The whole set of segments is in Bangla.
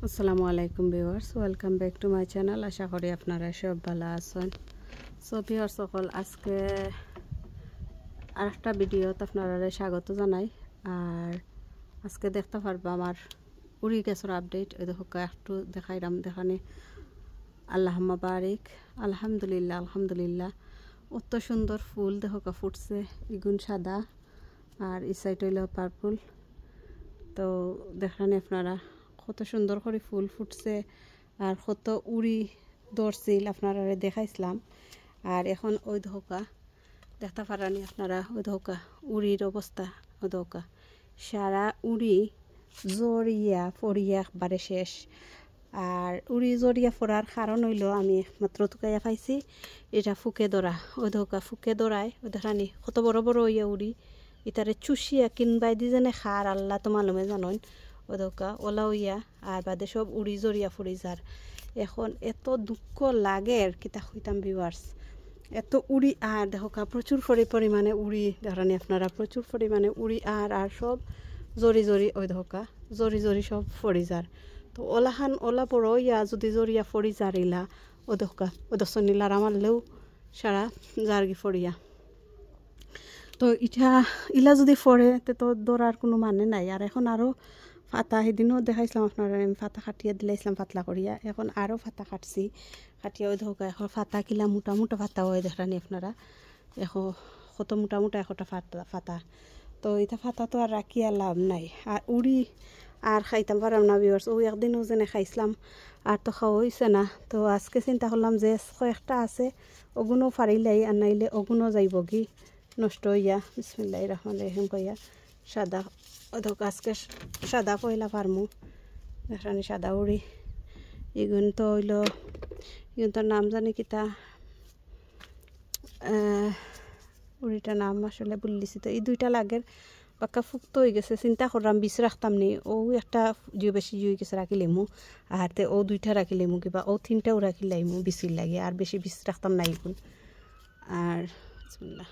আসসালামু আলাইকুম viewers, welcome back to my channel. আশা করি আপনারা সব ভালো আছেন। সো ভিউয়ার্স সকল, আজকে আরেকটা ভিডিওতে আপনারা স্বাগত জানাই। আর আজকে দেখতে পারবা আমার উড়ি গাছের আপডেট। ওই দেখো একটু দেখাইলাম, দেখানে আল্লাহ বারিক। আলহামদুলিল্লাহ আলহামদুলিল্লাহ, অত সুন্দর ফুল দেখো ফুটছে। ইগুন সাদা আর এই সাইড হইল পার্পল। তো দেখানে আপনারা কত সুন্দর করে ফুল ফুটছে আর কত উড়ি ধরছিল আপনারা দেখাইছিলাম। আর এখন ওই ধোকা দেখতে পারানি আপনারা, ওই ধোকা উড়ির অবস্থা। ওই ধোকা সারা উড়ি জড়িয়া ফরিয়া একবারে শেষ। আর উড়ি জড়িয়া ফরার কারণ হইল আমি মাত্র তুকাইয়া পাইছি এটা ফুকে ধরা। ওই ধোকা ফুকে ধরায় ওই দেখানি কত বড় বড় ইয়া উড়ি ইতারে চুষিয়া কিনবাই দি জানে খার আল্লাহ তো মালুমে জানন। ওদকা ওলা হইয়া আর বাদে সব উড়ি জড়িয়া ফুড়ি যার। এখন এত দুঃখ লাগে আর কিতা হইতাম ভিউয়ার্স, এত উড়ি আর দেখা প্রচুর পরিমাণে উড়ি দেখানি আপনারা, প্রচুর পরিমাণে উড়ি আর সব জড়ি জড়ি ওই দেখা জড়ি জড়ি সব ফড়ি যার। তো ওলাখান ওলা পড়ো ইয়া যদি জড়িয়া ফড়ি যারিলা ও দেখা ও দশনিলার আমারলেও সারা জারগি ফড়িয়া। তো ইটা ইলা যদি ফরে তো দৌড়ার কোনো মানে নাই। আর এখন আরও ফাতা সেদিনও দেখাইছিলাম আপনারা, আমি ফাতা কাটিয়ে দিলাইছিলাম পাতলা করিয়া। এখন আরও ফাতা কাটছি, কাটিয়া ওই ধোকা এখন ফাতা কিলা মোটা মোটা ফাতা হয় দেখানি আপনারা। এখন কত মোটা মোটা একটা ফাতা। তো এটা ফাতা তো আর রাখিয়া লাভ নাই। আর উড়ি আর খাইতাম পারাম না ভিউয়ার্স। ওই একদিনও যেনে খাইছিলাম আর তো খাওয়া হয়েছে না। তো আজকে চিন্তা করলাম যে কয়েকটা আছে ওগুনও ফারিলাই আর নাইলে ওগুনও যাইব কি নষ্ট হইয়া। বিসমিল্লাহির রহমানির রহিম কইয়া সাদা অধক আজকে সাদা পয়লা পারমু দেখানি সাদা উড়ি। এগুন তো হইল এগুন তোর নাম জানি কিতা উড়িটার নাম আসলে বললিছি। তো এই দুইটা লাগের পাক্কা ফুক্ত হয়ে গেছে। চিন্তা করলাম বিষ রাখতাম নি, ও একটা জুই বেশি জুই গেছে রাখিলেমু। আর তে ও দুইটা রাখিলেমু কিবা ও তিনটাও রাখিলাইমু বিচির লাগে। আর বেশি বিষ রাখতাম না এগুন। আর বিসমিল্লাহ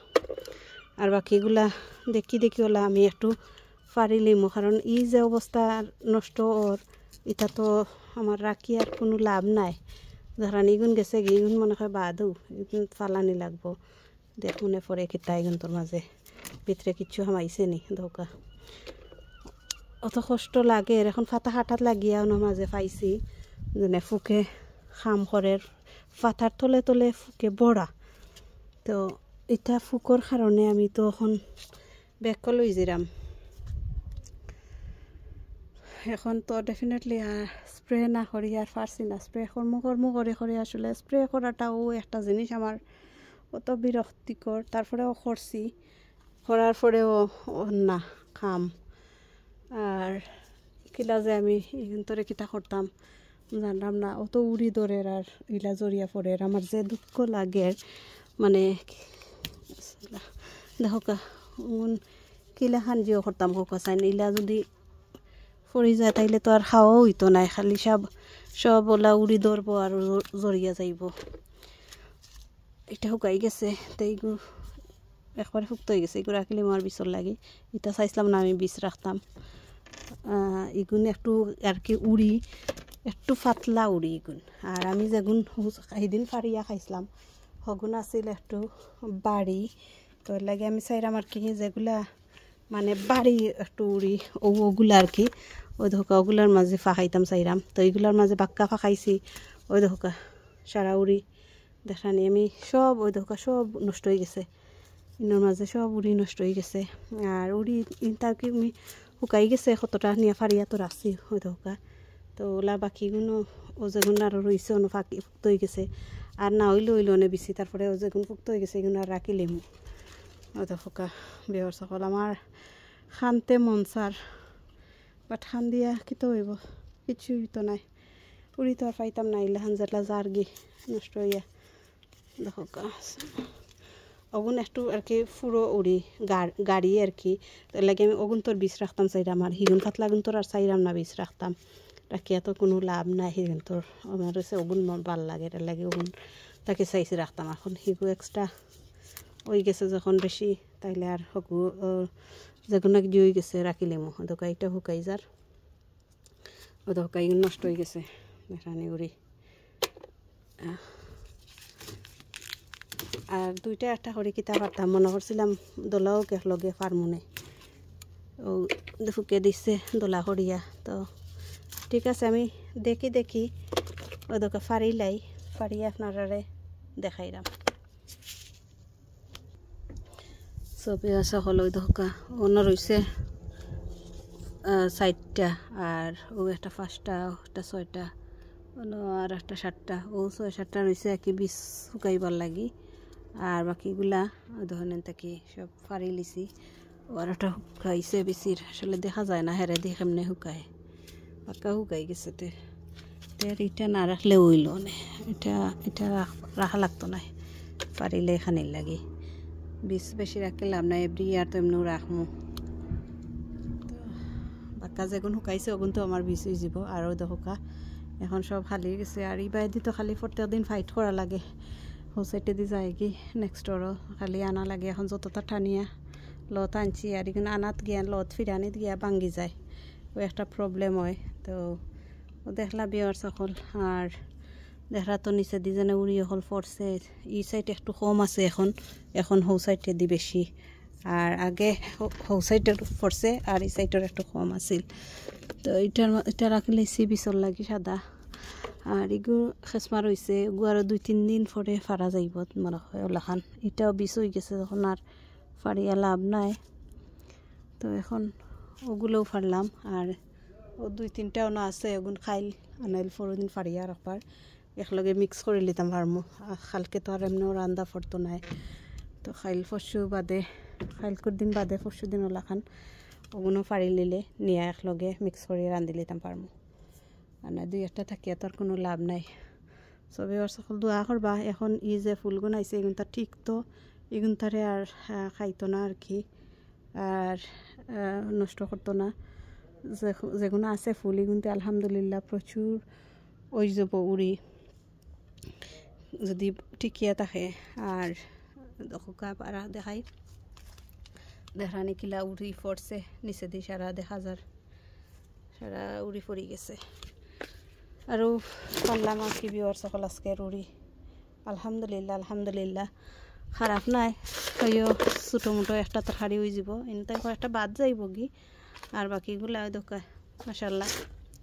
আর বাকিগুলা দেখি ওলা আমি একটু ফারিলিমো, কারণ এই যে অবস্থা নষ্ট ওর এটা তো আমার রাখি আর কোনো লাভ নাই। ধরান ইগুন গেছে ইগুন মনে হয় বাদও ইগুন ফালানি লাগবো। দেখুনে পরে কিতা ইগুন তোর মাঝে ভিতরে কিচ্ছু হামাইছে নি ধোকা। অত কষ্ট লাগে। এখন ফাতা হাঁটাত লাগিয়া ওনার মাঝে পাইছি যেনে ফুকে খাম করে ফাতার তলে তলে ফুকে বড়া। তো এটা ফুকর কারণে আমি তো এখন ব্যাগ লই যাম। এখন তো ডেফিনেটলি স্প্রে না করি আর পারছি না। স্প্রে কর্ম করে আসলে স্প্রে করাটাও একটা জিনিস আমার অত বিরক্তিকর। তারপরেও করছি, করার পরেও না খাম। আর কিলা যে আমি ইন্তরে কিতা করতাম জানলাম না। অত উড়ি দরের আর ইলা জড়িয়া পড়ে আমার যে দুঃখ লাগে। মানে দেখো কিলা খান জিও করতাম হোকা চাই ইলা যদি পড়ি যায় তাইলে তো আর খাওয়াও হইতো নাই। খালি সব ওলা উড়ি ধরবো আর জড়িয়া যাইব। এটা শুকাই গেছে। তো এইগু একবারে শুক্ত হয়ে গেছে। এগুলো রাখিলে আমার বিচর লাগে। এটা চাইছিলাম না আমি বিষ রাখতাম। এগুন একটু আর কি উড়ি একটু পাতলা উড়ি এগুন। আর আমি যেগুন সেদিন ফারিয়া খাইছিলাম হগুন আছিল একটু বাড়ি। তো লাগে আমি চাইলাম আর কি যেগুলা মানে বাড়ি একটু উড়ি ওগুলা আর কি ওই ধোকা ওগুলার মাঝে ফাঁকাইতাম চাইলাম। তো এইগুলার মাঝে বাক্কা ফাঁকাইছি। ওই ধোকা সারা উড়ি দেখানি আমি সব ওই ধোকা সব নষ্ট হয়ে গেছে। ইনোর মাঝে সব উড়ি নষ্ট হয়ে গেছে। আর উড়ি তার কি আমি শুকাই গেছে কতটা নিয়ে ফারিয়া তো রাখছি ওই ধোকা। তো ওলা বাকিগুলো ও যেগুন আরও রয়েছে অন্য ফাঁকি ফুক্ত হয়ে গেছে। আর না হইলে অনেক বেশি। তারপরে ও যেগুন ফুক্ত হয়ে গেছে এগুলো আর রাখিলেমু। ওই ধোকা বেহর সকল আমার খানতে মন চার বাট খান দিয়া কিতো হইব, কিচ্ছু হইতো নাই। উড়ি তো আর পাইতাম না। ইলা হান যেলা জারগি নষ্ট হইয়া দেখো ওগুন একটু আর কি ফুরো উড়ি গাড়ি আর কি। লাগে আমি ওগুন তোর বিষ রাখতাম চাইরাম। আর হিগুন পাতলা গুন তোর আর চাইরাম না বিষ রাখতাম। রাখিয়া তো কোনো লাভ নাই। হিগুন তোর আমার হচ্ছে ওগুন ভাল লাগে। এটার লাগে ওগুন তাকে চাইছি রাখতাম। এখন হিগু এক্সট্রা ওই গেছে যখন বেশি তাইলে আর হগু যেগুলো জুই গেছে রাখিলেমু। দোকা এটা শুকাই যার ও দেখা নষ্ট হয়ে গেছে দেখানি উড়ি। আর দুইটা একটা করে কিতা পারতাম মনে করছিলাম দোলাও লগে ফার্মুনে ও ফুকে দিচ্ছে দোলা করিয়া। তো ঠিক আছে আমি দেখি ওদেরকে ফাড়িলাই ফাড়িয়ে আপনারা দেখাইলাম। সবে আসা হলো ওই দোকা অন্য রয়েছে 4টা আর ও একটা 5টা একটা 6টা আর একটা 7টা ও 6-7টা রয়েছে আর কি বীজ শুকাইবার লাগি। আর বাকিগুলা ধরেন থাকি সব ফাড়ি লিছি। আর একটা শুকাইছে বেশির আসলে দেখা যায় না হেরে দিয়ে কেমনে শুকায় পাক্কা শুকাই গেছে। এটা না রাখলে হইল না, এটা রাখা লাগতো না, পারিলে খানির লাগে বীজ বেশি রাখলে লাভ নাই। এভরি ইয়ার তো এমনিও রাখমু। বাক্কা যেগুন শুকাইছে ওগুন তো আমার বীজ হয়ে যাব। আর ওই শুকা এখন সব খালি গেছে। আর এই বাইদি তো খালি প্রত্যেক দিন ফাইট করা লাগে হোসাইটে দি যায় কি নেক্সটরও খালি আনা লাগে। এখন যতটা টানিয়া লত আনছি আর এখানে আনাত গিয়া লত ফিরানিত গিয়া ভাঙ্গি যায়, ও একটা প্রবলেম হয়। তো দেখলা বিয়ার সকল আর দেখরা তো নিচে দি যেন উড়ি হল পড়ছে। ই সাইড একটু কম আছে এখন হৌ সাইডে দি বেশি। আর আগে হৌ সাইডের পড়ছে আর এই সাইডের একটু কম আছিল। তো এটা রাখলে বিচল লাগি সাদা। আর এগু খেসমা রয়েছে এগু আরও 2-3 দিন পরে ফাড়া যাইব মনে হয় ওলাখান। এটাও বিষ হয়ে গেছে তখন আর ফাড়িয়া লাভ নাই। তো এখন ওগুলোও ফাড়লাম আর ও 2-3টাও না আছে ওগুন খাইল আনাইল 4 দিন ফাড়িয়া রাখবার একলগে মিক্স করে লিতাম পারমু। খালকে তো আর এমনিও রান্দা ফরতো নাই। তো খাইল পরশু বাদে খাইলকুর দিন বাদে পরশু দিন ওলাখান ওগুলো ফাড়ি লিলে নিয়ে একলগে মিক্স করে রান্ধি লিতাম পারমু। আর না 2-1টা থাকিয়া তো আর কোনো লাভ নাই। সবে ওর সকল দোয়া করবা। এখন ই যে ফুলগুন আইছে এগুন তার ঠিক তো এগুন তারে আর খাইতো না আর কি, আর নষ্ট করতো না। যেগুলো আছে ফুল এগুনতে আলহামদুলিল্লাহ প্রচুর ওই যাব উড়ি যদি টিকিয়া থাকে। আর দোকা পারা দেখাই দেখানি কিলা উড়ি পড়ছে নিচে দিয়ে সারা দেখা যার সারা উড়ি পড়ি গেছে। আৰু পারলাম আর কি বিওর সকল আজকের উড়ি আলহামদুলিল্লাহ খারাপ নাই। হইও ছোটো মোটো একটা তরকারি হয়ে যাব এনতে একটা বাদ যাইব কি। আর বাকিগুলা দোকা মাশাল্লাহ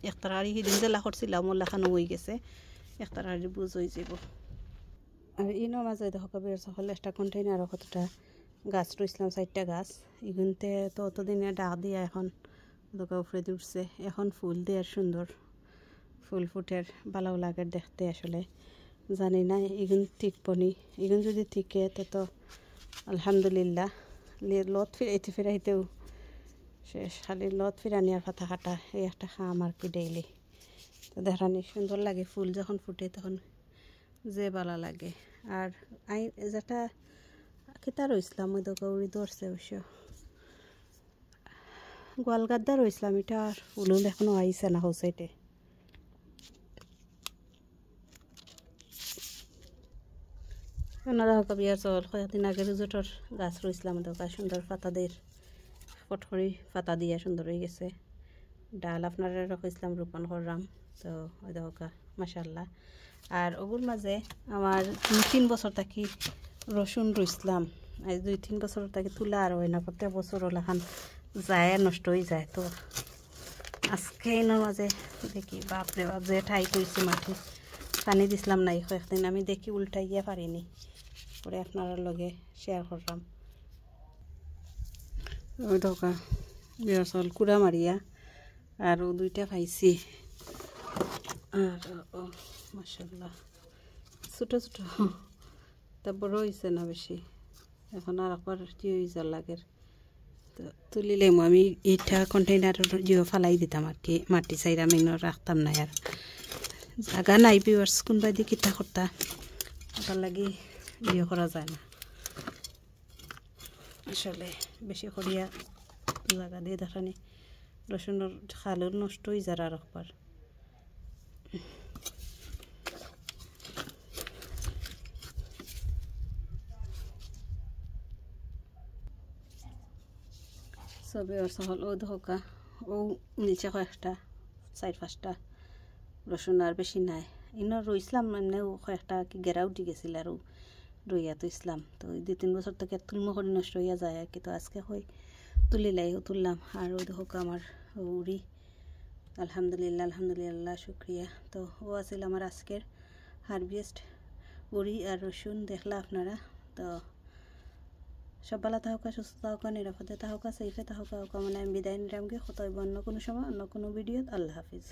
এক তরকারি সেদিন জেলা করছিলাম ওলাখানো হয়ে গেছে এক তরকারি বুঝ হয়ে যাব। আর ইনো মাঝে দেখা বিওর সকল একটা কন্টেইনারও কতটা গাছ রইছিলাম 4টা গাছ এগুনতে তো অতদিনে ডাক দিয়া এখন দোকা উপরে দিয়ে উঠছে। এখন ফুল দিয়ে সুন্দর ফুল ফুটের ভালো লাগে দেখতে। আসলে জানি না এগুন ঠিকবনি, এগুন যদি ঠিকে তো আলহামদুলিল্লাহ লত ফিরাইতেও শেষ। খালি লত ফিরানি আর পাতা কাটা এই একটা খাম আর কি ডেইলি। তো দেখানি সুন্দর লাগে ফুল যখন ফুটে তখন যে ভালো লাগে। আর যেটা কিতা রইছিলাম ওই দোকা উড়ি ধরছে অবশ্য গোয়ালগাদ্দা রইছিলাম। এটা আর ফুল এখনো আইসে না হোসাইটে। ওনারা হোক বিয়ার চল কয়েকদিন আগে রুজোটর গাছ রইছিলাম দোকা সুন্দর পাতাদের পটখড়ি পাতা দিয়া সুন্দর হয়ে গেছে। ডাল আপনারা রাখছিলাম রোপণ করলাম। তো ওই দোকা মাশাল্লাহ। আর ওগুর মাঝে আমার 2-3 বছর থাকি রসুন রইছিলাম। এই 2-3 বছর থাকি তুলা আর হয় না, প্রত্যেক বছর ওলাখান যায় আর নষ্ট হয়ে যায়। তো আজকে এনার মাঝে দেখি বাপরে বাপ যে ঠাই করছি মাটি পানি দিছিলাম নাই কয়েকদিন আমি দেখি উল্টাইয়া পারিনি পরে আপনার লগে শেয়ার করলাম। ওই দোকা বিয়ার চল কুড়া মারিয়া আরও 2টা পাইছি। আর মাশাল্লাহ ছোটো ছোটো তা বড় হয়েছে না বেশি। এখন আর একবার হয়ে লাগে তো তুলিলে আমি এইটা কন্টেইনার জিও ফালাই দিতাম আর কি। মাটি চাইরা আমি রাখতাম না আর জায়গা নাই বিওয়ার্স কোনবাই দিয়ে কিতা করতা ওটার লাগি ইয়ে করা যায় না। আসলে বেশি করিয়া জায়গা দিয়ে দেখানি রসুনের খালও নষ্ট হয়ে যায় আর একবার। সবে ওর সকল ও ধোকা ও মিলছে কয়েকটা 4-5টা রসুন, আর বেশি নাই। ইনো রইসলাম এমনিও কয়েকটা কি গেরা উঠি গেছিল আর রইয়া তো ইসলাম তো 2-3 বছর থেকে তুলমো করে নষ্ট হইয়া যায় আর কি। তো আজকে হই তুললাম। আর ওই দেখো আমার উড়ি, আলহামদুলিল্লাহ আলহামদুলিল্লাহ শুক্রিয়া। তো ও আছিল আমার আজকের হারভেস্ট উড়ি আর রসুন, দেখলা আপনারা। তো সব ভালো থাকা, সুস্থ থাকা, নিরাপদে থাকা, সেফে থাকা, মানে আমি বিদায় নিলাম গিয়ে। কত অন্য কোনো সময় অন্য কোনো ভিডিও। আল্লাহ হাফিজ।